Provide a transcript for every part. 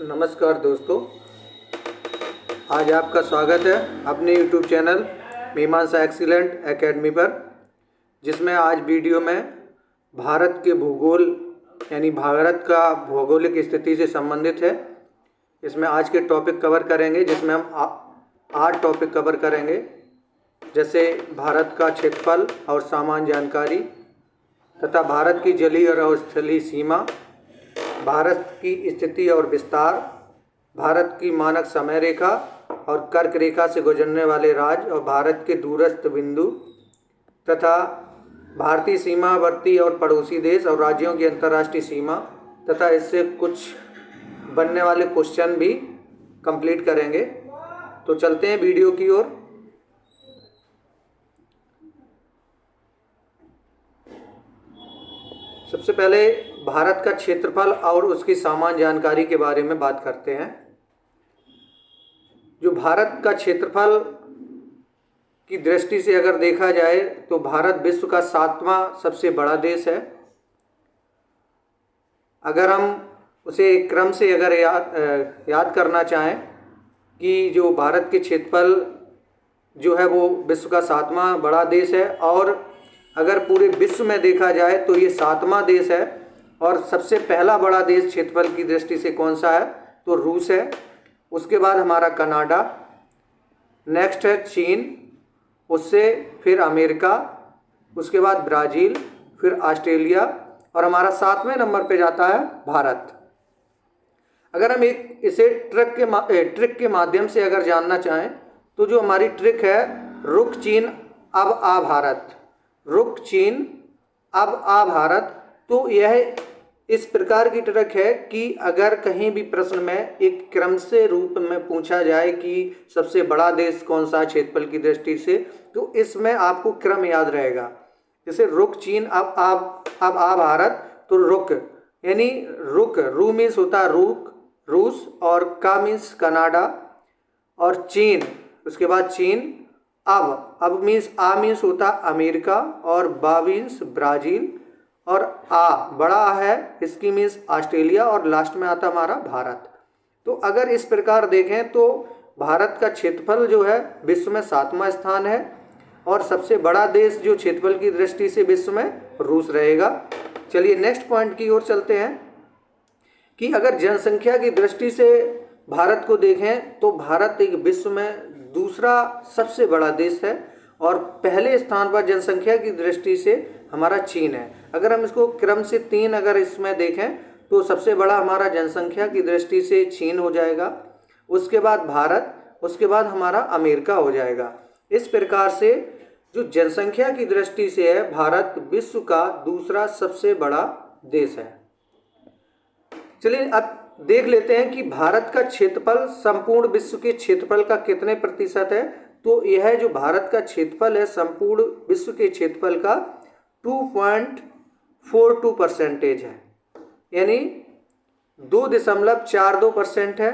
नमस्कार दोस्तों, आज आपका स्वागत है अपने YouTube चैनल मीमांसा एक्सीलेंट एकेडमी पर, जिसमें आज वीडियो में भारत के भूगोल यानी भारत का भौगोलिक स्थिति से संबंधित है। इसमें आज के टॉपिक कवर करेंगे, जिसमें हम 8 टॉपिक कवर करेंगे, जैसे भारत का क्षेत्रफल और सामान्य जानकारी तथा भारत की जलीय और स्थलीय सीमा, भारत की स्थिति और विस्तार, भारत की मानक समय रेखा और कर्क रेखा से गुजरने वाले राज्य और भारत के दूरस्थ बिंदु तथा भारतीय सीमावर्ती और पड़ोसी देश और राज्यों की अंतर्राष्ट्रीय सीमा तथा इससे कुछ बनने वाले क्वेश्चन भी कंप्लीट करेंगे। तो चलते हैं वीडियो की ओर। सबसे पहले भारत का क्षेत्रफल और उसकी सामान्य जानकारी के बारे में बात करते हैं। जो भारत का क्षेत्रफल की दृष्टि से अगर देखा जाए तो भारत विश्व का 7वां सबसे बड़ा देश है। अगर हम उसे एक क्रम से अगर याद करना चाहें कि जो भारत के क्षेत्रफल जो है वो विश्व का 7वां बड़ा देश है, और अगर पूरे विश्व में देखा जाए तो ये 7वां देश है। और सबसे पहला बड़ा देश क्षेत्रफल की दृष्टि से कौन सा है तो रूस है। उसके बाद हमारा कनाडा, नेक्स्ट है चीन, उससे फिर अमेरिका, उसके बाद ब्राज़ील, फिर ऑस्ट्रेलिया, और हमारा 7वें नंबर पे जाता है भारत। अगर हम इसे ट्रिक के माध्यम से अगर जानना चाहें तो जो हमारी ट्रिक है, रुक चीन अब आ भारत, रुक चीन अब आ भारत। तो यह इस प्रकार की ट्रिक है कि अगर कहीं भी प्रश्न में एक क्रम से रूप में पूछा जाए कि सबसे बड़ा देश कौन सा क्षेत्रफल की दृष्टि से, तो इसमें आपको क्रम याद रहेगा। जैसे रुक चीन अब आ भारत, तो रुक यानी रुक, रू मीन्स होता है रुक रूस, और का मीन्स कनाडा, और चीन, उसके बाद चीन, अब मीन्स आ मीन्स होता अमेरिका, और बा मीन्स ब्राज़ील, और आ बड़ा है इसकी मीन्स ऑस्ट्रेलिया, और लास्ट में आता हमारा भारत। तो अगर इस प्रकार देखें तो भारत का क्षेत्रफल जो है विश्व में 7वां स्थान है, और सबसे बड़ा देश जो क्षेत्रफल की दृष्टि से विश्व में रूस रहेगा। चलिए नेक्स्ट पॉइंट की ओर चलते हैं कि अगर जनसंख्या की दृष्टि से भारत को देखें तो भारत एक विश्व में दूसरा सबसे बड़ा देश है, और पहले स्थान पर जनसंख्या की दृष्टि से हमारा चीन है। अगर हम इसको क्रम से 3 अगर इसमें देखें तो सबसे बड़ा हमारा जनसंख्या की दृष्टि से चीन हो जाएगा, उसके बाद भारत, उसके बाद हमारा अमेरिका हो जाएगा। इस प्रकार से जो जनसंख्या की दृष्टि से है भारत विश्व का दूसरा सबसे बड़ा देश है। चलिए अब देख लेते हैं कि भारत का क्षेत्रफल संपूर्ण विश्व के क्षेत्रफल का कितने प्रतिशत है। तो यह जो भारत का क्षेत्रफल है संपूर्ण विश्व के क्षेत्रफल का 2.42% है, यानी 2.42% है।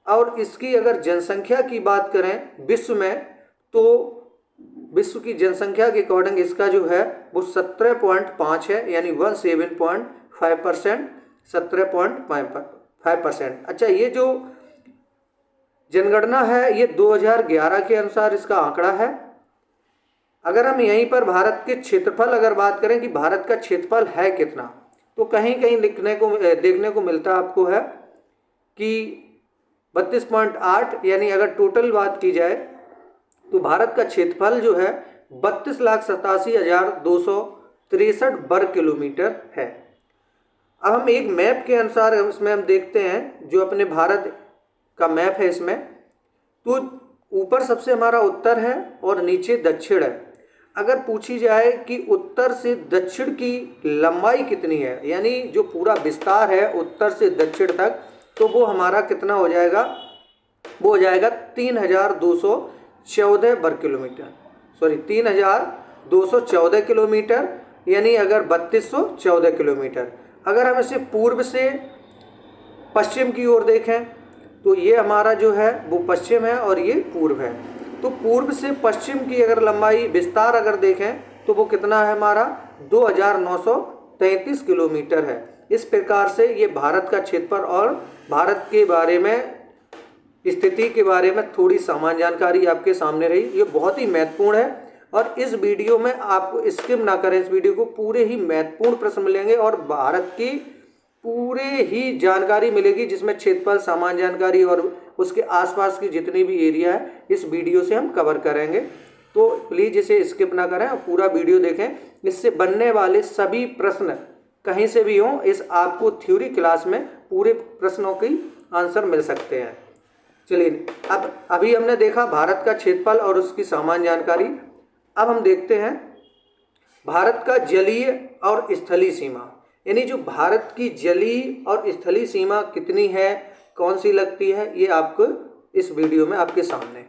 और इसकी अगर जनसंख्या की बात करें विश्व में, तो विश्व की जनसंख्या के अकॉर्डिंग इसका जो है वो 17.5 है, यानी 17.5%, 17.5%। अच्छा, ये जो जनगणना है ये 2011 के अनुसार इसका आंकड़ा है। अगर हम यहीं पर भारत के क्षेत्रफल अगर बात करें कि भारत का क्षेत्रफल है कितना, तो कहीं कहीं देखने को मिलता आपको है कि 32.8, यानी अगर टोटल बात की जाए तो भारत का क्षेत्रफल जो है 32,87,263 वर्ग किलोमीटर है। अब हम एक मैप के अनुसार इसमें हम देखते हैं, जो अपने भारत का मैप है इसमें, तो ऊपर सबसे हमारा उत्तर है और नीचे दक्षिण है। अगर पूछी जाए कि उत्तर से दक्षिण की लंबाई कितनी है, यानी जो पूरा विस्तार है उत्तर से दक्षिण तक, तो वो हमारा कितना हो जाएगा, वो हो जाएगा 3,214 वर्ग किलोमीटर, 3,214 किलोमीटर, यानी अगर 3214 किलोमीटर। अगर हम इसे पूर्व से पश्चिम की ओर देखें तो ये हमारा जो है वो पश्चिम है और ये पूर्व है। तो पूर्व से पश्चिम की अगर लंबाई विस्तार अगर देखें तो वो कितना है हमारा 2,933 किलोमीटर है। इस प्रकार से ये भारत का क्षेत्रफल और भारत के बारे में, स्थिति के बारे में थोड़ी सामान्य जानकारी आपके सामने रही। ये बहुत ही महत्वपूर्ण है और इस वीडियो में आपको स्किप ना करें, इस वीडियो को पूरे ही महत्वपूर्ण प्रश्न मिलेंगे और भारत की पूरे ही जानकारी मिलेगी, जिसमें क्षेत्रफल, सामान्य जानकारी और उसके आसपास की जितनी भी एरिया है इस वीडियो से हम कवर करेंगे। तो प्लीज़ इसे स्किप ना करें और पूरा वीडियो देखें। इससे बनने वाले सभी प्रश्न कहीं से भी हों, इस आपको थ्योरी क्लास में पूरे प्रश्नों की आंसर मिल सकते हैं। चलिए, अब अभी हमने देखा भारत का क्षेत्रफल और उसकी सामान्य जानकारी। अब हम देखते हैं भारत का जलीय और स्थलीय सीमा, यानी जो भारत की जलीय और स्थलीय सीमा कितनी है, कौन सी लगती है, ये आपको इस वीडियो में आपके सामने।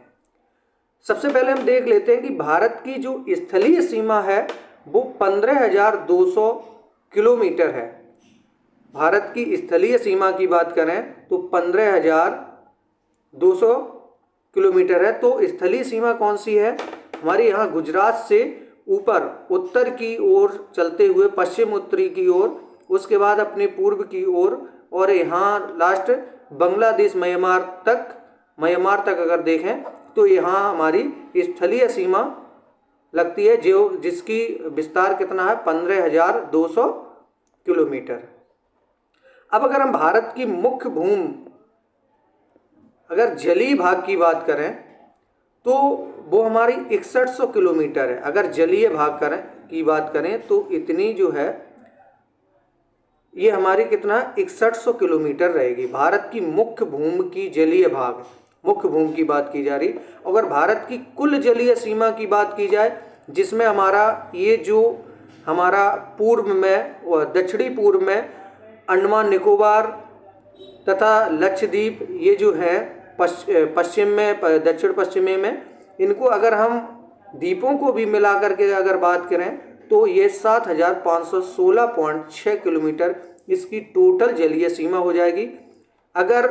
सबसे पहले हम देख लेते हैं कि भारत की जो स्थलीय सीमा है वो 15,200 किलोमीटर है। भारत की स्थलीय सीमा की बात करें तो 15,200 किलोमीटर है। तो स्थलीय सीमा कौन सी है? हमारे यहाँ गुजरात से ऊपर उत्तर की ओर चलते हुए पश्चिम उत्तरी की ओर, उसके बाद अपने पूर्व की ओर, और यहाँ लास्ट बांग्लादेश म्यांमार तक अगर देखें तो यहाँ हमारी स्थलीय सीमा लगती है, जो जिसकी विस्तार कितना है 15,200 किलोमीटर। अब अगर हम भारत की मुख्य भूमि, अगर जलीय भाग की बात करें तो वो हमारी 6100 किलोमीटर है। अगर जलीय भाग की बात करें तो इतनी जो है ये हमारी कितना 6100 किलोमीटर रहेगी। भारत की मुख्य भूमि की जलीय भाग, मुख्य भूमि की बात की जा रही। अगर भारत की कुल जलीय सीमा की बात की जाए, जिसमें हमारा ये जो हमारा पूर्व में व दक्षिणी पूर्व में अंडमान निकोबार तथा लक्षद्वीप, ये जो है पश्चिम में, दक्षिण पश्चिमी में, इनको अगर हम द्वीपों को भी मिला करके अगर बात करें तो ये 7,516.6 किलोमीटर इसकी टोटल जलीय सीमा हो जाएगी। अगर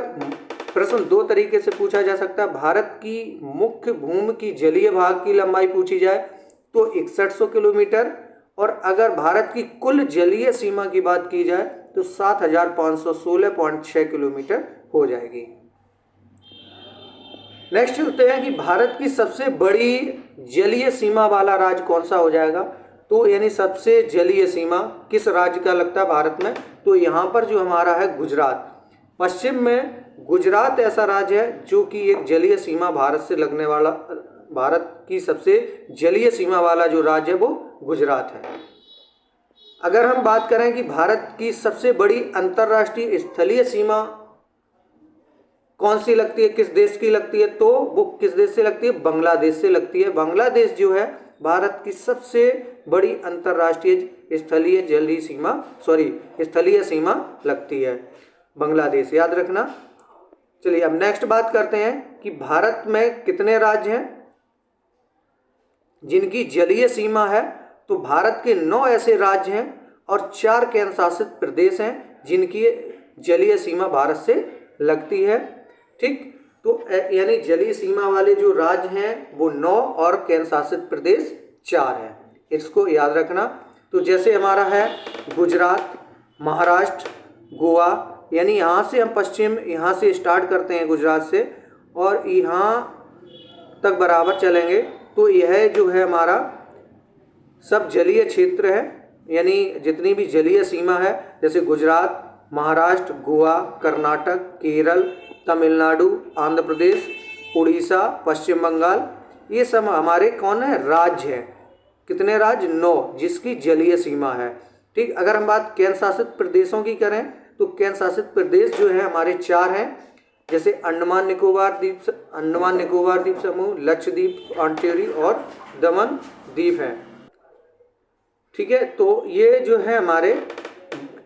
प्रश्न दो तरीके से पूछा जा सकता है, भारत की मुख्य भूमि की जलीय भाग की लंबाई पूछी जाए तो 6100 किलोमीटर, और अगर भारत की कुल जलीय सीमा की बात की जाए तो 7,516.6 किलोमीटर हो जाएगी। नेक्स्ट चलते हैं कि भारत की सबसे बड़ी जलीय सीमा वाला राज्य कौन सा हो जाएगा। तो यानी सबसे जलीय सीमा किस राज्य का लगता है भारत में, तो यहाँ पर जो हमारा है गुजरात। पश्चिम में गुजरात ऐसा राज्य है जो कि एक जलीय सीमा भारत से लगने वाला, भारत की सबसे जलीय सीमा वाला जो राज्य है वो गुजरात है। अगर हम बात करें कि भारत की सबसे बड़ी अंतर्राष्ट्रीय स्थलीय सीमा कौन सी लगती है, किस देश की लगती है, तो वो किस देश से लगती है, बांग्लादेश से लगती है। बांग्लादेश जो है भारत की सबसे बड़ी अंतर्राष्ट्रीय स्थलीय सीमा लगती है, बांग्लादेश, याद रखना। चलिए अब नेक्स्ट बात करते हैं कि भारत में कितने राज्य हैं जिनकी जलीय सीमा है। तो भारत के 9 ऐसे राज्य हैं और 4 केंद्र शासित प्रदेश हैं जिनकी जलीय सीमा भारत से लगती है। ठीक, तो यानी जलीय सीमा वाले जो राज्य हैं वो 9 और केंद्र शासित प्रदेश 4 हैं, इसको याद रखना। तो जैसे हमारा है गुजरात, महाराष्ट्र, गोवा, यानी यहाँ से हम पश्चिम, यहाँ से स्टार्ट करते हैं गुजरात से और यहाँ तक बराबर चलेंगे तो यह जो है हमारा सब जलीय क्षेत्र है, यानी जितनी भी जलीय सीमा है, जैसे गुजरात, महाराष्ट्र, गोवा, कर्नाटक, केरल, तमिलनाडु, आंध्र प्रदेश, उड़ीसा, पश्चिम बंगाल, ये सब हमारे कौन है, राज्य हैं। कितने राज्य, 9, जिसकी जलीय सीमा है। ठीक, अगर हम बात केंद्र शासित प्रदेशों की करें तो केंद्र शासित प्रदेश जो है हमारे 4 हैं, जैसे अंडमान निकोबार द्वीप समूह, लक्षद्वीप, पुडुचेरी और दमन द्वीप है। ठीक है, तो ये जो है हमारे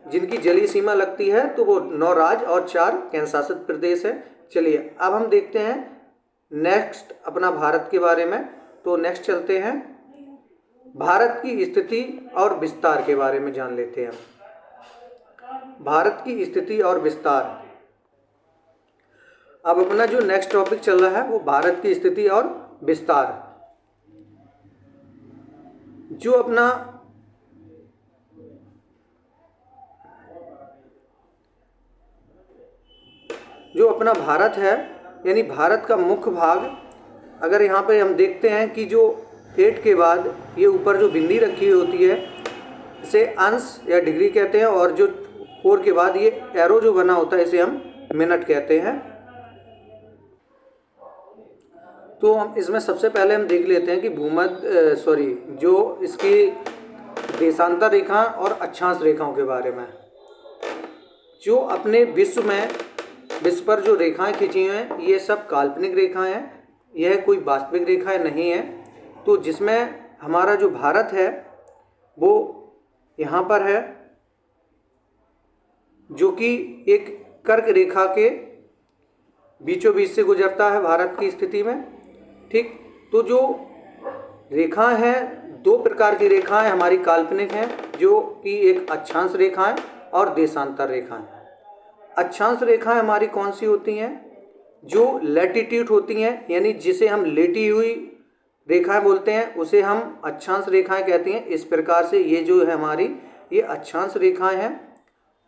जिनकी जलीय सीमा लगती है तो वो 9 राज्य और 4 केंद्र शासित प्रदेश है। चलिए अब हम देखते हैं नेक्स्ट अपना भारत के बारे में। तो नेक्स्ट चलते हैं भारत की स्थिति और विस्तार के बारे में जान लेते हैं। भारत की स्थिति और विस्तार, अब अपना जो नेक्स्ट टॉपिक चल रहा है वो भारत की स्थिति और विस्तार। जो अपना जो अपना भारत है यानी भारत का मुख्य भाग, अगर यहाँ पे हम देखते हैं कि जो 8 के बाद ये ऊपर जो बिंदी रखी हुई होती है इसे अंश या डिग्री कहते हैं, और जो 4 के बाद ये एरो जो बना होता है इसे हम मिनट कहते हैं। तो हम इसमें सबसे पहले हम देख लेते हैं कि जो इसकी देशांतर रेखा और अक्षांश रेखाओं के बारे में। जो अपने विश्व पर जो रेखाएं खींची हैं ये सब काल्पनिक रेखाएं हैं, यह कोई वास्तविक रेखाएं नहीं है। तो जिसमें हमारा जो भारत है वो यहाँ पर है, जो कि एक कर्क रेखा के बीचों बीच से गुजरता है भारत की स्थिति में। ठीक, तो जो रेखाएं हैं, 2 प्रकार की रेखाएं हमारी काल्पनिक हैं, जो कि एक अक्षांश रेखाएं और देशांतर रेखाएं। अक्षांश रेखाएं हमारी कौन सी होती हैं? जो लैटिट्यूड होती हैं, यानी जिसे हम लेटी हुई रेखाएं बोलते हैं उसे हम अक्षांश रेखाएं कहते हैं। इस प्रकार से ये जो है हमारी ये अक्षांश रेखाएं हैं।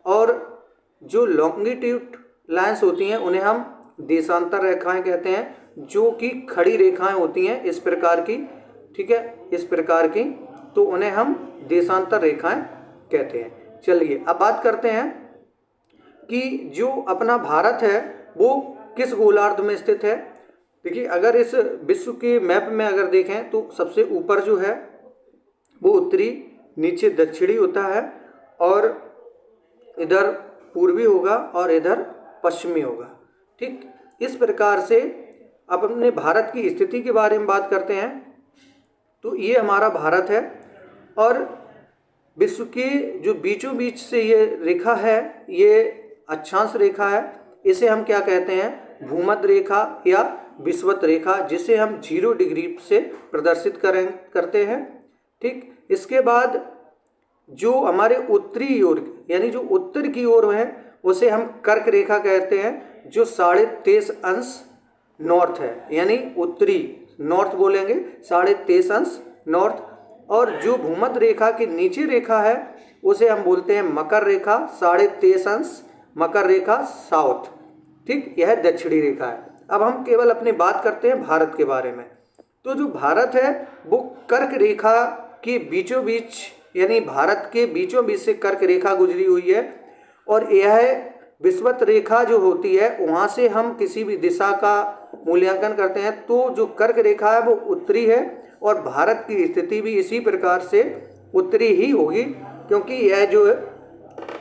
और जो लॉन्गिट्यूड लाइन्स होती हैं उन्हें हम देशांतर रेखाएं कहते हैं, जो कि खड़ी रेखाएं होती हैं इस प्रकार की। ठीक है, इस प्रकार की, तो उन्हें हम देशांतर रेखाएं कहते हैं। चलिए अब बात करते हैं कि जो अपना भारत है वो किस गोलार्ध में स्थित है। देखिए, अगर इस विश्व के मैप में अगर देखें तो सबसे ऊपर जो है वो उत्तरी, नीचे दक्षिणी होता है, और इधर पूर्वी होगा और इधर पश्चिमी होगा। ठीक, इस प्रकार से अब अपने भारत की स्थिति के बारे में बात करते हैं। तो ये हमारा भारत है, और विश्व के जो बीचों बीच से ये रेखा है ये अक्षांश रेखा है। इसे हम क्या कहते हैं? भूमध्य रेखा या विषुवत रेखा, जिसे हम 0 डिग्री से प्रदर्शित करते हैं। ठीक, इसके बाद जो हमारे उत्तरी ओर यानी जो उत्तर की ओर है उसे हम कर्क रेखा कहते हैं, जो 23.5 अंश नॉर्थ है, यानी उत्तरी नॉर्थ बोलेंगे, 23.5 अंश नॉर्थ। और जो भूमध्य रेखा की नीचे रेखा है उसे हम बोलते हैं मकर रेखा, 23.5 अंश मकर रेखा साउथ। ठीक, यह दक्षिणी रेखा है। अब हम केवल अपनी बात करते हैं भारत के बारे में। तो जो भारत है वो कर्क रेखा के बीचों बीच, यानी भारत के बीचों बीच से कर्क रेखा गुजरी हुई है, और यह विषुवत रेखा जो होती है वहाँ से हम किसी भी दिशा का मूल्यांकन करते हैं। तो जो कर्क रेखा है वो उत्तरी है, और भारत की स्थिति भी इसी प्रकार से उत्तरी ही होगी, क्योंकि यह जो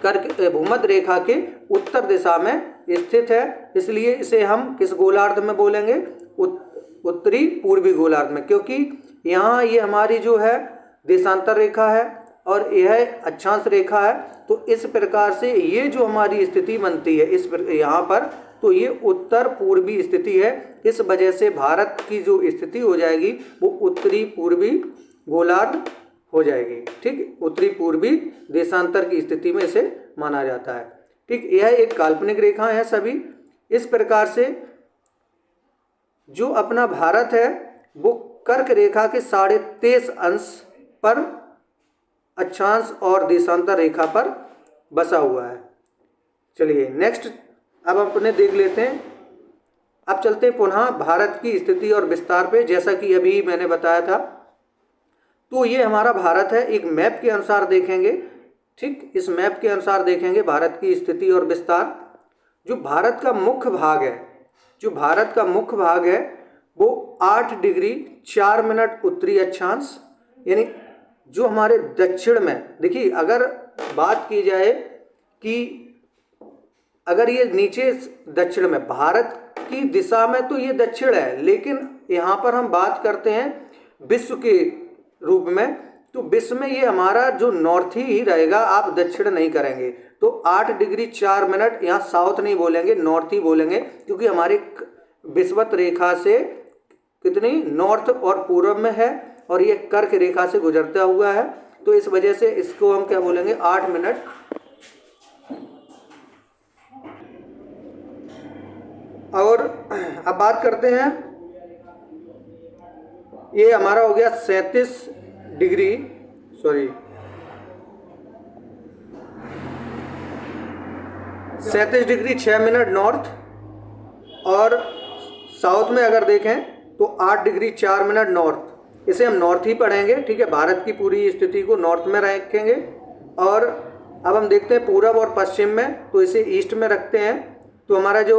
कर्क भूमध्य रेखा के उत्तर दिशा में स्थित है। इसलिए इसे हम किस गोलार्ध में बोलेंगे? उत्तरी पूर्वी गोलार्ध में, क्योंकि यहाँ ये हमारी जो है देशांतर रेखा है और यह अक्षांश रेखा है। तो इस प्रकार से ये जो हमारी स्थिति बनती है यहाँ पर, तो ये उत्तर पूर्वी स्थिति है। इस वजह से भारत की जो स्थिति हो जाएगी वो उत्तरी पूर्वी गोलार्ध हो जाएगी। ठीक, उत्तरी पूर्वी देशांतर की स्थिति में इसे माना जाता है। ठीक, यह एक काल्पनिक रेखा है सभी। इस प्रकार से जो अपना भारत है वो कर्क रेखा के 23.5 अंश पर अक्षांश और देशांतर रेखा पर बसा हुआ है। चलिए नेक्स्ट अब अपने देख लेते हैं। अब चलते हैं पुनः भारत की स्थिति और विस्तार पे, जैसा कि अभी मैंने बताया था। तो ये हमारा भारत है, एक मैप के अनुसार देखेंगे। ठीक, इस मैप के अनुसार देखेंगे भारत की स्थिति और विस्तार। जो भारत का मुख्य भाग है वो 8 डिग्री 4 मिनट उत्तरी अक्षांश, यानी जो हमारे दक्षिण में, देखिए अगर बात की जाए कि अगर ये नीचे दक्षिण में भारत की दिशा में तो ये दक्षिण है, लेकिन यहाँ पर हम बात करते हैं विश्व के रूप में, तो विश्व में ये हमारा जो नॉर्थ ही रहेगा, आप दक्षिण नहीं करेंगे। तो 8 डिग्री 4 मिनट, यहाँ साउथ नहीं बोलेंगे, नॉर्थ ही बोलेंगे, क्योंकि हमारी विषुवत रेखा से कितनी नॉर्थ और पूर्व में है, और ये कर्क रेखा से गुजरता हुआ है। तो इस वजह से इसको हम क्या बोलेंगे? 8 मिनट। और अब बात करते हैं, ये हमारा हो गया 37 डिग्री 6 मिनट नॉर्थ, और साउथ में अगर देखें तो 8 डिग्री 4 मिनट नॉर्थ, इसे हम नॉर्थ ही पढ़ेंगे, ठीक है। भारत की पूरी स्थिति को नॉर्थ में रखेंगे। और अब हम देखते हैं पूरब और पश्चिम में, तो इसे ईस्ट में रखते हैं। तो हमारा जो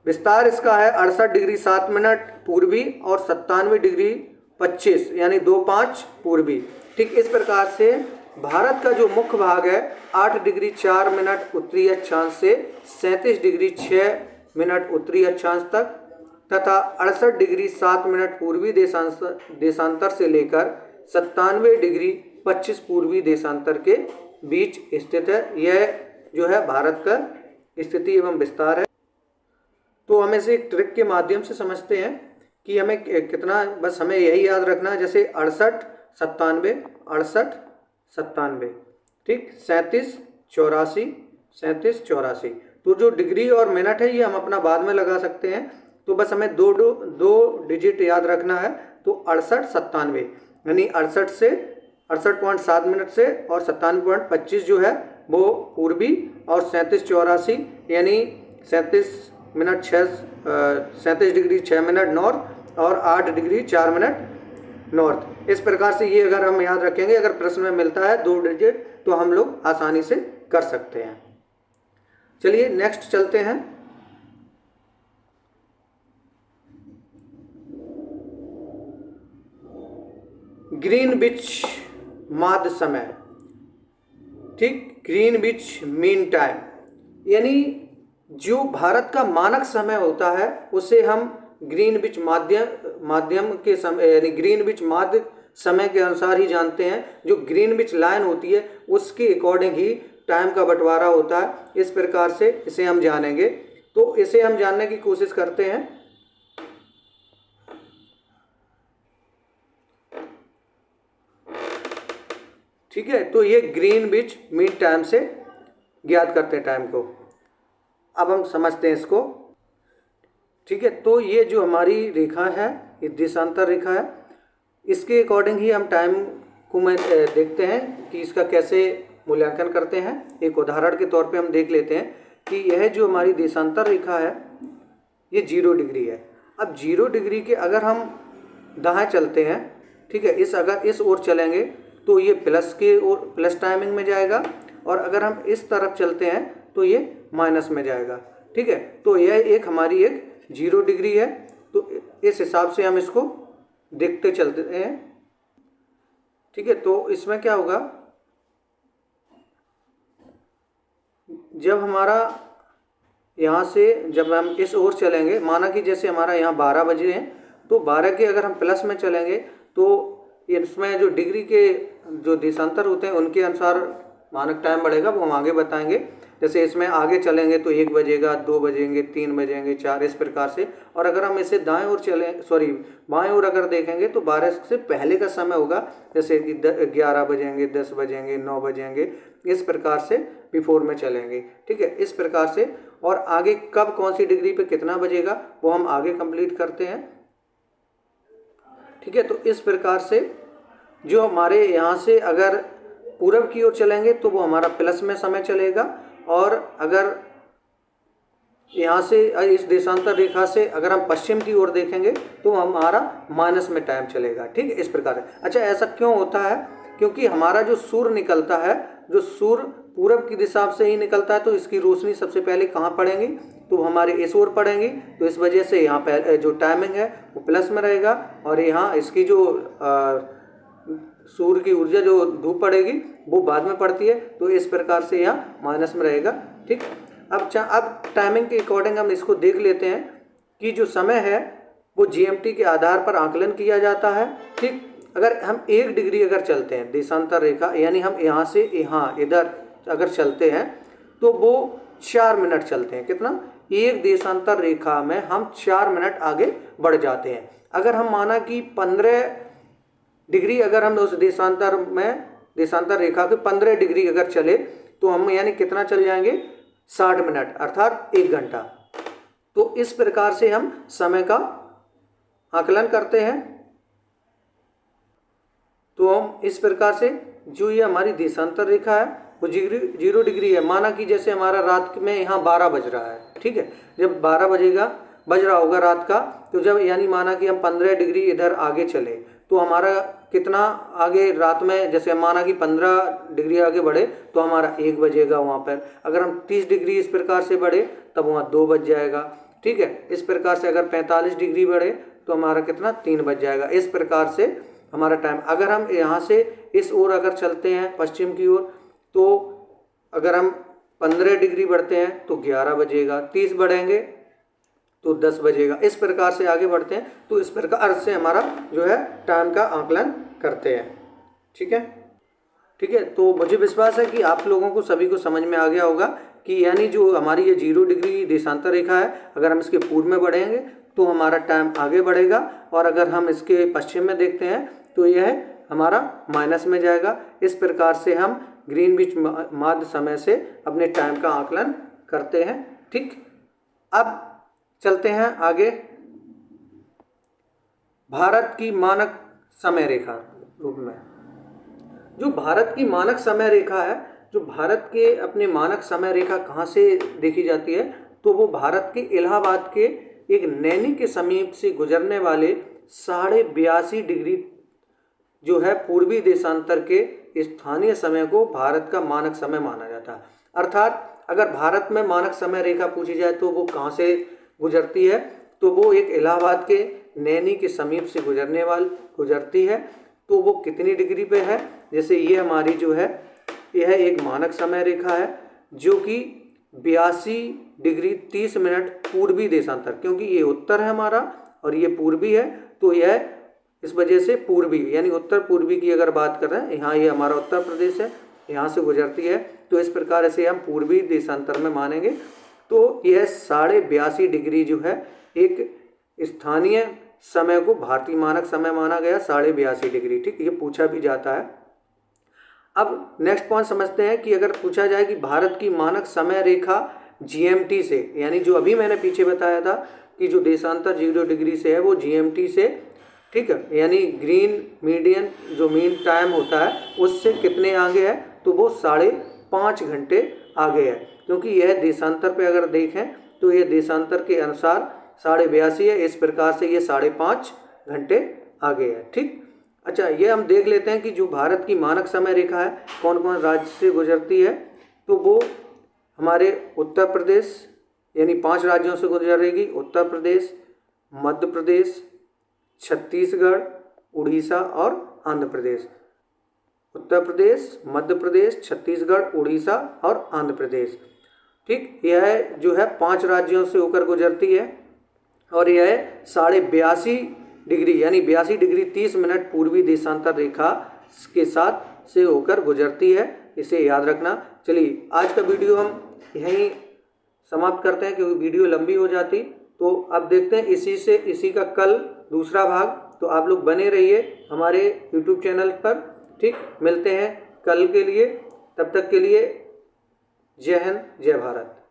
विस्तार इसका है 68 डिग्री 7 मिनट पूर्वी और 97 डिग्री 25 यानी 25 पूर्वी। ठीक इस प्रकार से भारत का जो मुख्य भाग है 8 डिग्री 4 मिनट उत्तरी अक्षांश से 37 डिग्री 6 मिनट उत्तरी अक्षांश तक तथा 68 डिग्री 7 मिनट पूर्वी देशांतर से लेकर 97 डिग्री 25 पूर्वी देशांतर के बीच स्थित है। यह जो है भारत का स्थिति एवं विस्तार है। तो हम इसे एक ट्रिक के माध्यम से समझते हैं कि हमें कितना, बस हमें यही याद रखना है, जैसे 68 97 68 97, ठीक, 37 84 37 84। तो जो डिग्री और मिनट है ये हम अपना बाद में लगा सकते हैं। तो बस हमें दो डिजिट याद रखना है। तो 68 97 यानी 68 से 68.7 मिनट से और 97.25 जो है वो पूर्वी और 37 84 यानी 37 डिग्री 6 मिनट नॉर्थ और 8 डिग्री 4 मिनट नॉर्थ। इस प्रकार से ये अगर हम याद रखेंगे, अगर प्रश्न में मिलता है 2 डिजिट तो हम लोग आसानी से कर सकते हैं। चलिए नेक्स्ट चलते हैं। ग्रीनविच माध्य समय, ठीक, ग्रीनविच मीन टाइम यानी जो भारत का मानक समय होता है उसे हम ग्रीनविच माध्यम के समय यानी ग्रीनविच माध्य समय के अनुसार ही जानते हैं। जो ग्रीनविच लाइन होती है उसके अकॉर्डिंग ही टाइम का बंटवारा होता है। इस प्रकार से इसे हम जानेंगे। तो इसे हम जानने की कोशिश करते हैं। ठीक है, तो ये ग्रीनविच मीन टाइम से ज्ञात करते हैं टाइम को। अब हम समझते हैं इसको। ठीक है, तो ये जो हमारी रेखा है ये देशांतर रेखा है, इसके अकॉर्डिंग ही हम टाइम को मैं देखते हैं कि इसका कैसे मूल्यांकन करते हैं। एक उदाहरण के तौर पे हम देख लेते हैं कि यह जो हमारी देशांतर रेखा है ये 0 डिग्री है। अब 0 डिग्री के अगर हम दाएं चलते हैं, ठीक है, अगर इस ओर चलेंगे तो ये प्लस के ओर प्लस टाइमिंग में जाएगा और अगर हम इस तरफ चलते हैं तो ये माइनस में जाएगा। ठीक है, तो यह एक हमारी एक 0 डिग्री है। तो इस हिसाब से हम इसको देखते चलते हैं। ठीक है, तो इसमें क्या होगा, जब हमारा यहाँ से जब हम इस ओर चलेंगे, माना कि जैसे हमारा यहाँ 12 बजे हैं तो 12 के अगर हम प्लस में चलेंगे तो इसमें जो डिग्री के जो देशांतर होते हैं उनके अनुसार मानक टाइम बढ़ेगा, वो हम आगे बताएंगे। जैसे इसमें आगे चलेंगे तो 1 बजेगा, 2 बजेंगे, 3 बजेंगे, 4, इस प्रकार से। और अगर हम इसे बाएं ओर अगर देखेंगे तो 12 से पहले का समय होगा, जैसे कि 11 बजेंगे, 10 बजेंगे, 9 बजेंगे, इस प्रकार से बिफोर में चलेंगे। ठीक है, इस प्रकार से। और आगे कब कौन सी डिग्री पे कितना बजेगा वो हम आगे कंप्लीट करते हैं। ठीक है, तो इस प्रकार से जो हमारे यहाँ से अगर पूरब की ओर चलेंगे तो वो हमारा प्लस में समय चलेगा और अगर यहाँ से इस देशांतर रेखा से अगर हम पश्चिम की ओर देखेंगे तो हमारा माइनस में टाइम चलेगा। ठीक है, इस प्रकार है। अच्छा, ऐसा क्यों होता है? क्योंकि हमारा जो सूर्य निकलता है, जो सूर्य पूरब की दिशा से ही निकलता है तो इसकी रोशनी सबसे पहले कहाँ पड़ेंगी, तो हमारे इस ओर पड़ेंगी। तो इस वजह से यहाँ पे जो टाइमिंग है वो प्लस में रहेगा और यहाँ इसकी जो सूर्य की ऊर्जा जो धूप पड़ेगी वो बाद में पड़ती है, तो इस प्रकार से यहाँ माइनस में रहेगा। ठीक, अब टाइमिंग के अकॉर्डिंग हम इसको देख लेते हैं कि जो समय है वो जीएमटी के आधार पर आकलन किया जाता है। ठीक, अगर हम 1 डिग्री अगर चलते हैं देशांतर रेखा, यानी हम यहाँ से यहाँ इधर अगर चलते हैं तो वो 4 मिनट चलते हैं। कितना? एक देशांतर रेखा में हम 4 मिनट आगे बढ़ जाते हैं। अगर हम माना कि 15 डिग्री अगर हम उस देशांतर रेखा के 15 डिग्री अगर चले तो हम यानी कितना चल जाएंगे, 60 मिनट अर्थात 1 घंटा। तो इस प्रकार से हम समय का आकलन करते हैं। तो हम इस प्रकार से जो ये हमारी देशांतर रेखा है वो 0 डिग्री है। माना कि जैसे हमारा रात में यहाँ 12 बज रहा है, ठीक है, जब 12 बज रहा होगा रात का, तो जब यानी माना कि हम 15 डिग्री इधर आगे चले तो हमारा कितना आगे रात में, जैसे माना कि 15 डिग्री आगे बढ़े तो हमारा 1 बजेगा वहाँ पर। अगर हम 30 डिग्री इस प्रकार से बढ़े तब वहाँ 2 बज जाएगा, ठीक है। इस प्रकार से अगर 45 डिग्री बढ़े तो हमारा कितना 3 बज जाएगा। इस प्रकार से हमारा टाइम, अगर हम यहाँ से इस ओर अगर चलते हैं पश्चिम की ओर, तो अगर हम 15 डिग्री बढ़ते हैं तो 11 बजेगा, 30 बढ़ेंगे तो 10 बजेगा। इस प्रकार से आगे बढ़ते हैं, तो इस प्रकार से हमारा जो है टाइम का आकलन करते हैं, ठीक है। ठीक है, तो मुझे विश्वास है कि आप लोगों को सभी को समझ में आ गया होगा कि यानी जो हमारी ये 0 डिग्री देशांतर रेखा है, अगर हम इसके पूर्व में बढ़ेंगे तो हमारा टाइम आगे बढ़ेगा, और अगर हम इसके पश्चिम में देखते हैं तो यह हमारा माइनस में जाएगा। इस प्रकार से हम ग्रीनविच माध्य समय से अपने टाइम का आकलन करते हैं, ठीक। अब चलते हैं आगे, भारत की मानक समय रेखा रूप में। जो भारत की मानक समय रेखा है, जो भारत के अपने मानक समय रेखा कहाँ से देखी जाती है, तो वो भारत के इलाहाबाद के एक नैनी के समीप से गुजरने वाले 82.5 डिग्री जो है पूर्वी देशांतर के स्थानीय समय को भारत का मानक समय माना जाता है। अर्थात अगर भारत में मानक समय रेखा पूछी जाए तो वो कहाँ से गुजरती है, तो वो एक इलाहाबाद के नैनी के समीप से गुजरती है। तो वो कितनी डिग्री पे है, जैसे ये हमारी जो है यह एक मानक समय रेखा है जो कि 82 डिग्री 30 मिनट पूर्वी देशांतर, क्योंकि ये उत्तर है हमारा और ये पूर्वी है, तो यह इस वजह से पूर्वी यानी उत्तर पूर्वी की अगर बात कर रहे हैं, यहाँ ये हमारा उत्तर प्रदेश है, यहाँ से गुजरती है, तो इस प्रकार से हम पूर्वी देशांतर में मानेंगे। तो यह 82.5 डिग्री जो है एक स्थानीय समय को भारतीय मानक समय माना गया, 82.5 डिग्री, ठीक। ये पूछा भी जाता है। अब नेक्स्ट पॉइंट समझते हैं कि अगर पूछा जाए कि भारत की मानक समय रेखा GMT से, यानी जो अभी मैंने पीछे बताया था कि जो देशांतर 0 डिग्री से है वो GMT से, ठीक है, यानी ग्रीन मीडियन जो मीन टाइम होता है उससे कितने आगे है, तो वो 5.5 घंटे आगे है। क्योंकि यह देशांतर पे अगर देखें तो यह देशांतर के अनुसार 82.5 है, इस प्रकार से ये 5.5 घंटे आगे है, ठीक। अच्छा, ये हम देख लेते हैं कि जो भारत की मानक समय रेखा है कौन कौन राज्य से गुजरती है, तो वो हमारे उत्तर प्रदेश यानी 5 राज्यों से गुजरेगी, उत्तर प्रदेश, मध्य प्रदेश, छत्तीसगढ़, उड़ीसा और आंध्र प्रदेश। उत्तर प्रदेश, मध्य प्रदेश, छत्तीसगढ़, उड़ीसा और आंध्र प्रदेश, ठीक। यह जो है 5 राज्यों से होकर गुजरती है और यह 82.5 डिग्री यानी 82 डिग्री 30 मिनट पूर्वी देशांतर रेखा के साथ से होकर गुजरती है, इसे याद रखना। चलिए आज का वीडियो हम यहीं समाप्त करते हैं क्योंकि वीडियो लंबी हो जाती। तो अब देखते हैं इसी का कल दूसरा भाग, तो आप लोग बने रहिए हमारे YouTube चैनल पर, ठीक। मिलते हैं कल के लिए, तब तक के लिए जय हिंद, जय भारत।